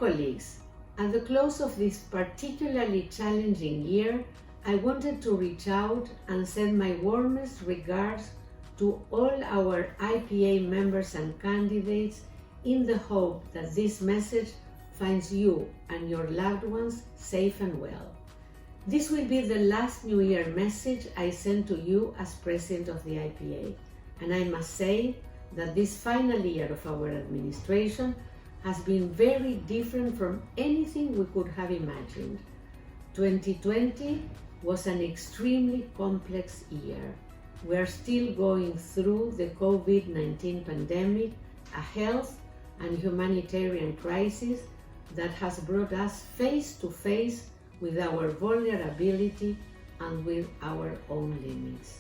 colleagues, at the close of this particularly challenging year, I wanted to reach out and send my warmest regards to all our IPA members and candidates in the hope that this message finds you and your loved ones safe and well. This will be the last New Year message I send to you as President of the IPA, and I must say that this final year of our administration has been very different from anything we could have imagined. 2020 was an extremely complex year. We are still going through the COVID-19 pandemic, a health and humanitarian crisis that has brought us face to face with our vulnerability and with our own limits.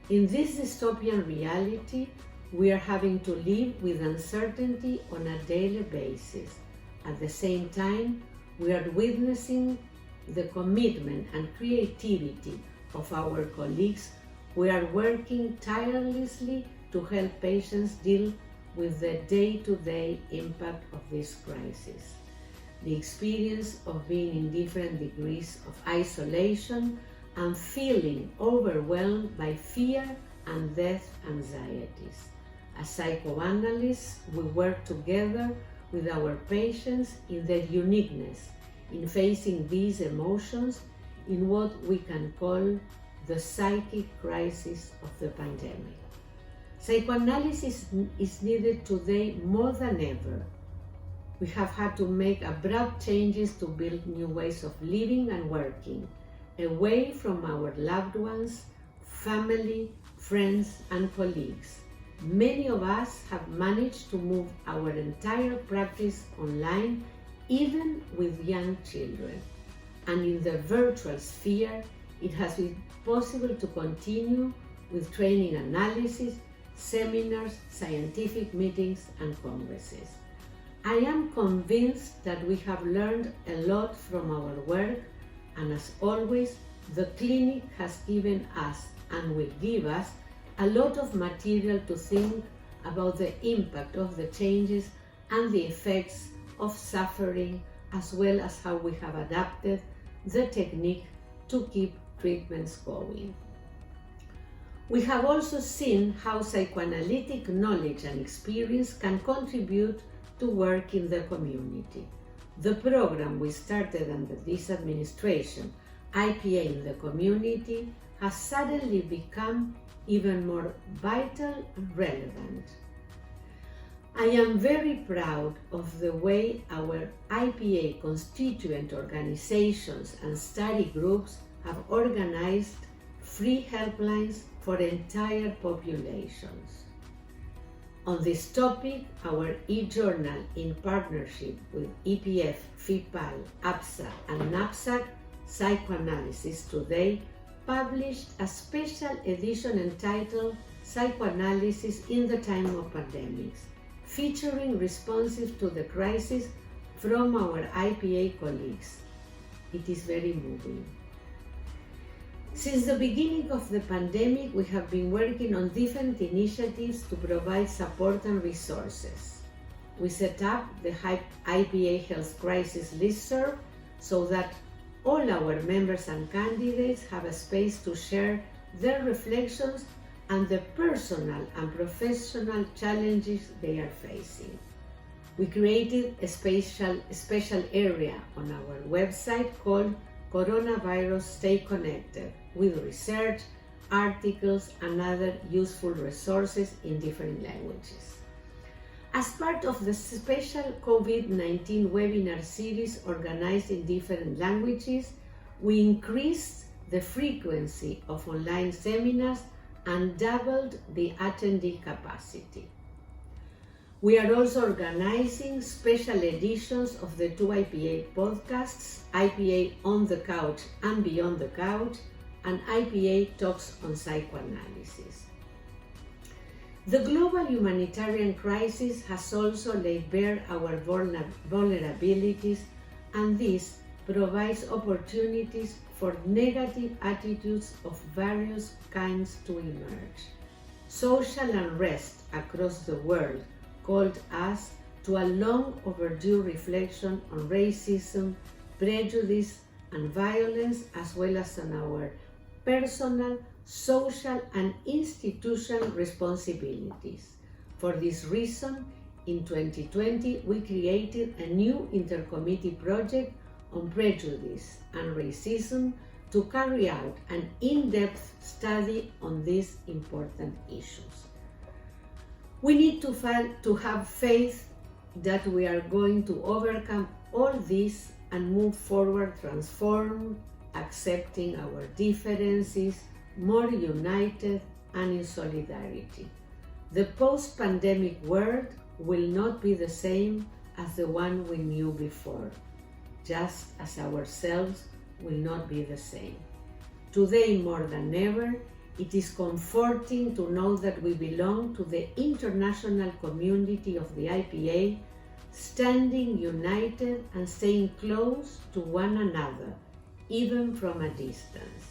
In this dystopian reality, we are having to live with uncertainty on a daily basis. At the same time, we are witnessing the commitment and creativity of our colleagues who are working tirelessly to help patients deal with the day-to-day impact of this crisis. The experience of being in different degrees of isolation and feeling overwhelmed by fear and death anxieties. As psychoanalysts, we work together with our patients in their uniqueness in facing these emotions in what we can call the psychic crisis of the pandemic. Psychoanalysis is needed today more than ever. We have had to make abrupt changes to build new ways of living and working, away from our loved ones, family, friends, and colleagues. Many of us have managed to move our entire practice online, even with young children. And in the virtual sphere, it has been possible to continue with training analysis, seminars, scientific meetings, and congresses. I am convinced that we have learned a lot from our work, and as always, the clinic has given us and will give us a lot of material to think about the impact of the changes and the effects of suffering, as well as how we have adapted the technique to keep treatments going. We have also seen how psychoanalytic knowledge and experience can contribute to work in the community. The program we started under this administration, IPA in the Community, has suddenly become even more vital and relevant. I am very proud of the way our IPA constituent organizations and study groups have organized free helplines for entire populations. On this topic, our e-journal, in partnership with EPF, FIPAL, APSA, and NAPSAC, Psychoanalysis Today, published a special edition entitled Psychoanalysis in the Time of Pandemics, featuring responses to the crisis from our IPA colleagues. It is very moving. Since the beginning of the pandemic, we have been working on different initiatives to provide support and resources. We set up the IPA Health Crisis Listserv so that all our members and candidates have a space to share their reflections and the personal and professional challenges they are facing. We created a special area on our website called Coronavirus Stay Connected, with research, articles, and other useful resources in different languages. As part of the special COVID-19 webinar series organized in different languages, we increased the frequency of online seminars and doubled the attendee capacity. We are also organizing special editions of the two IPA podcasts, IPA On the Couch and Beyond the Couch, and IPA Talks on Psychoanalysis. The global humanitarian crisis has also laid bare our vulnerabilities, and this provides opportunities for negative attitudes of various kinds to emerge. Social unrest across the world called us to a long overdue reflection on racism, prejudice, and violence, as well as on our personal, social, and institutional responsibilities. For this reason, in 2020, we created a new intercommittee project on prejudice and racism to carry out an in-depth study on these important issues. We need to have faith that we are going to overcome all this and move forward transformed, accepting our differences, more united and in solidarity. The post-pandemic world will not be the same as the one we knew before, just as ourselves will not be the same. Today, more than ever, it is comforting to know that we belong to the international community of the IPA, standing united and staying close to one another, even from a distance.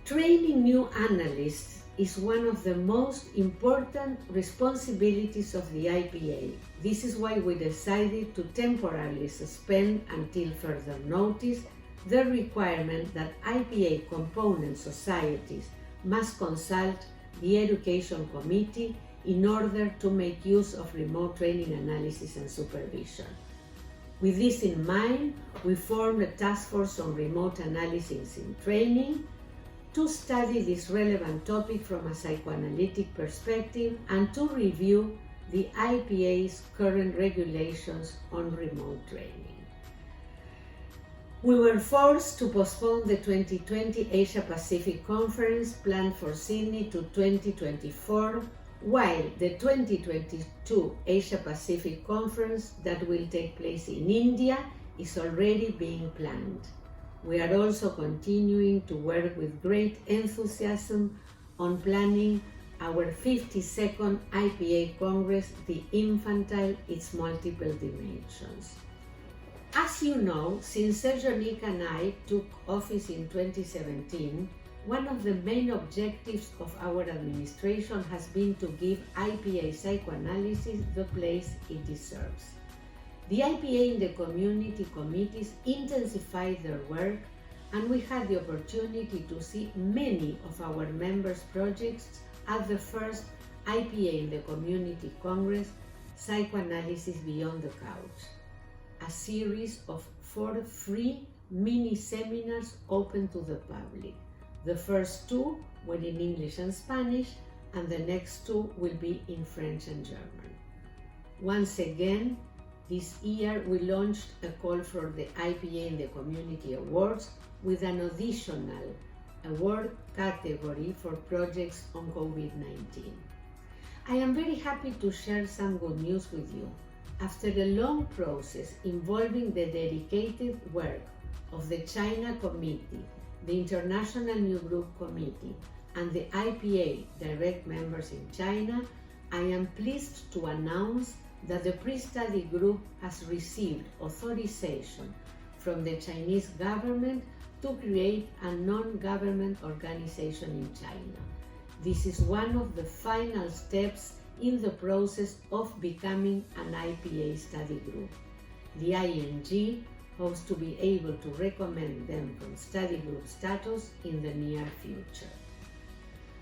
Training new analysts is one of the most important responsibilities of the IPA. This is why we decided to temporarily suspend until further notice the requirement that IPA component societies must consult the Education Committee in order to make use of remote training analysis and supervision. With this in mind, we formed a task force on remote analysis in training to study this relevant topic from a psychoanalytic perspective and to review the IPA's current regulations on remote training. We were forced to postpone the 2020 Asia Pacific Conference planned for Sydney to 2024, while the 2022 Asia Pacific Conference that will take place in India is already being planned. We are also continuing to work with great enthusiasm on planning our 52nd IPA Congress, The Infantile, Its Multiple Dimensions. As you know, since Sergio Nick and I took office in 2017, one of the main objectives of our administration has been to give IPA psychoanalysis the place it deserves. The IPA and the community committees intensified their work, and we had the opportunity to see many of our members' projects at the first IPA in the Community Congress, Psychoanalysis Beyond the Couch, a series of 4 free mini-seminars open to the public. The first 2 were in English and Spanish, and the next 2 will be in French and German. Once again, this year we launched a call for the IPA in the Community Awards with an additional award category for projects on COVID-19. I am very happy to share some good news with you. After a long process involving the dedicated work of the China Committee, the International New Group Committee, and the IPA direct members in China, I am pleased to announce that the pre-study group has received authorization from the Chinese government to create a non-government organization in China. This is one of the final steps in the process of becoming an IPA study group. The ING hopes to be able to recommend them from study group status in the near future.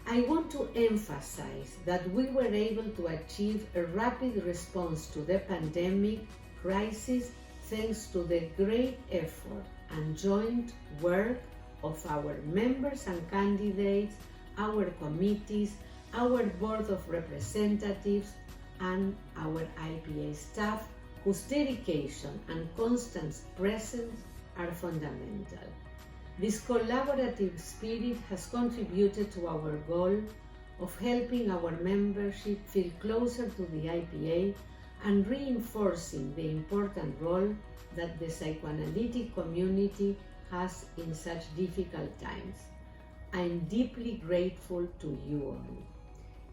I want to emphasize that we were able to achieve a rapid response to the pandemic crisis thanks to the great effort and joint work of our members and candidates, our committees, our Board of Representatives, and our IPA staff, whose dedication and constant presence are fundamental. This collaborative spirit has contributed to our goal of helping our membership feel closer to the IPA and reinforcing the important role that the psychoanalytic community has in such difficult times. I am deeply grateful to you all.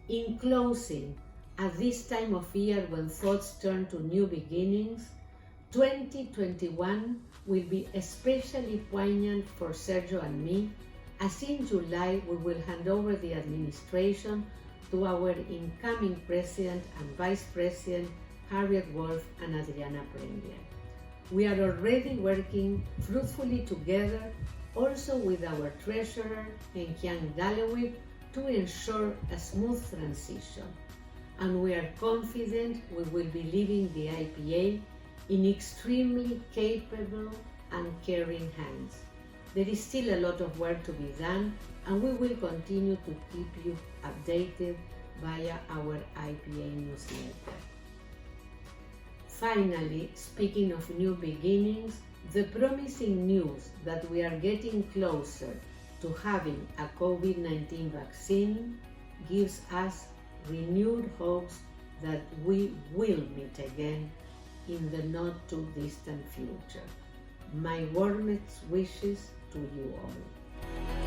In closing, at this time of year when thoughts turn to new beginnings, 2021 will be especially poignant for Sergio and me, as in July we will hand over the administration to our incoming President and Vice President, Harriet Wolf, and Adriana Prengler. We are already working fruitfully together, also with our treasurer, Enkiang Dalewit, to ensure a smooth transition. And we are confident we will be leaving the IPA in extremely capable and caring hands. There is still a lot of work to be done, and we will continue to keep you updated via our IPA newsletter. Finally, speaking of new beginnings, the promising news that we are getting closer to having a COVID-19 vaccine gives us renewed hopes that we will meet again in the not too distant future. My warmest wishes to you all.